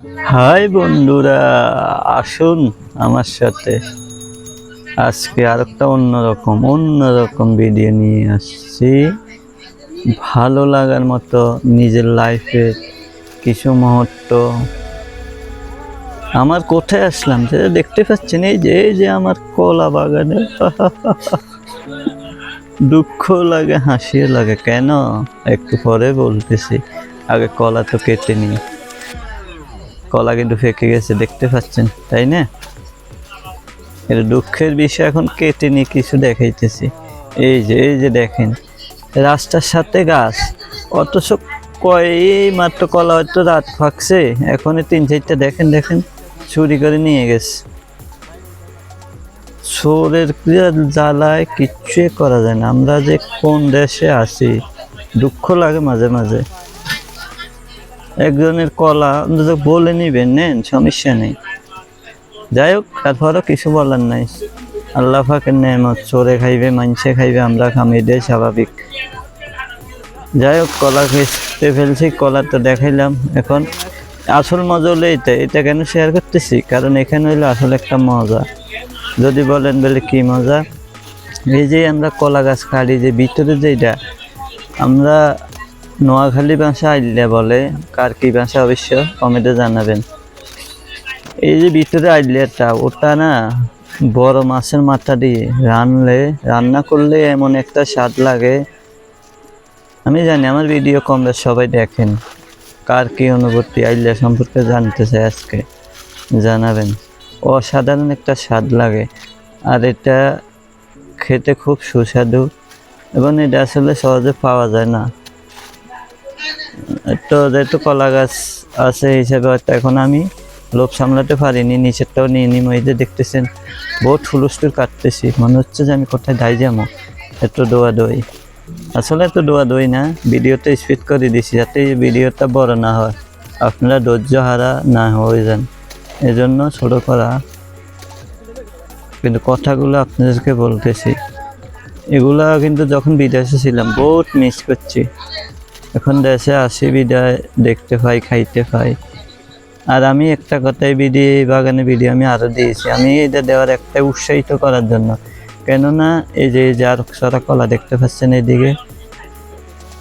High বন্ধুরা, আসুন আমার সাথে। আজকে আর একটা অন্যরকম ভিডিও নিয়ে আসছি। ভালো লাগার মতো নিজের লাইফে কিছু মুহূর্ত। আমার কোথায় আসলাম সেটা দেখতে পাচ্ছেন, এই যে আমার কলা বাগানে। দুঃখ লাগে, হাসিও লাগে। কেন একটু পরে বলতেছি, আগে কলা তো কেটে নিই। কলা কিন্তু ফেঁকে গেছে, দেখতে পাচ্ছেন তাই না? এটা দুঃখের বিষয়। এখন কেটে নিয়ে কিছু দেখাইতেছি। এই যে দেখেন, রাস্তার সাথে গাছ, অথচ মাত্র কলা হয়তো রাত ফাঁকছে, এখন 3-4টা দেখেন চুরি করে নিয়ে গেছে। চোরের জ্বালায় কিচ্ছুই করা যায় না। আমরা যে কোন দেশে আছি, দুঃখ লাগে মাঝে মাঝে। একজনের কলা বলে নিবেন, নেন, সমস্যা নেই। যাই হোক, তারপরও কিছু বলার নাই। আল্লাহ পাকের নেয়ামত, চোরে খাইবে, মানুষে খাইবে, আমরা খামি, এটাই স্বাভাবিক। যাই হোক, কলা খেতে ফেলছি, কলা তো দেখাইলাম। এখন আসল মজা হলো এটা কেন শেয়ার করতেছি, কারণ এখানে হইলো আসলে একটা মজা। যদি বলেন বলে কি মজা, এই যে আমরা কলা গাছ কাটি, যে ভিতরে যেটা আমরা নোয়াখালী ভাষা আইলে বলে, কার কি ভাষা অবশ্য কমেন্টে জানাবেন। এই যে ভিতরে আইলেটা, ওটা না বড় মাছের মাথা দিয়ে রান্না করলে এমন একটা স্বাদ লাগে। আমি জানি আমার ভিডিও কম বেশ সবাই দেখেন। কার কি অনুভূতি আইলে সম্পর্কে জানতে চাই, আজকে জানাবেন। অসাধারণ একটা স্বাদ লাগে, আর এটা খেতে খুব সুস্বাদু, এবং এটা আসলে সহজে পাওয়া যায় না। তো যেহেতু কলা গাছ আছে হিসেবে হয়তো এখন আমি লোভ সামলাতে পারিনি, নিচেরটাও নিয়ে নিই। এই যে দেখতেছেন, বহুত হুলস্থুল কাটতেছি, মনে হচ্ছে যে আমি কোথায় দায় যাবো। এত দোয়াদোয়ি, আসলে এত দোয়াদোয়ি না, ভিডিওটা স্পিড করে দিছি যাতে ভিডিওটা বড় না হয়, আপনারা ধৈর্য হারা না হয়ে যান, এজন্য ছোট করা। কিন্তু কথাগুলো আপনাদেরকে বলতেছি, এগুলা কিন্তু যখন বিদেশে ছিলাম বহুত মিস করছি। এখন দেশে আসি বিদায় দেখতে পাই, খাইতে পাই। আর আমি একটা কথাই বাগানে ভিডিও আমি আরও দিয়েছি, আমি এটা দেওয়ার একটা উৎসাহিত করার জন্য। কেননা এই যে আর সারা কলা দেখতে পাচ্ছেন, এইদিকে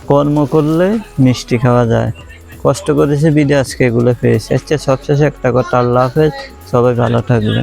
কর্ম করলে মিষ্টি খাওয়া যায়। কষ্ট করেছে বিদে আজকে এগুলো পেয়েছে। আচ্ছা, সবশেষে একটা কথা, আল্লাহ হাফেজ, সবাই ভালো থাকবেন।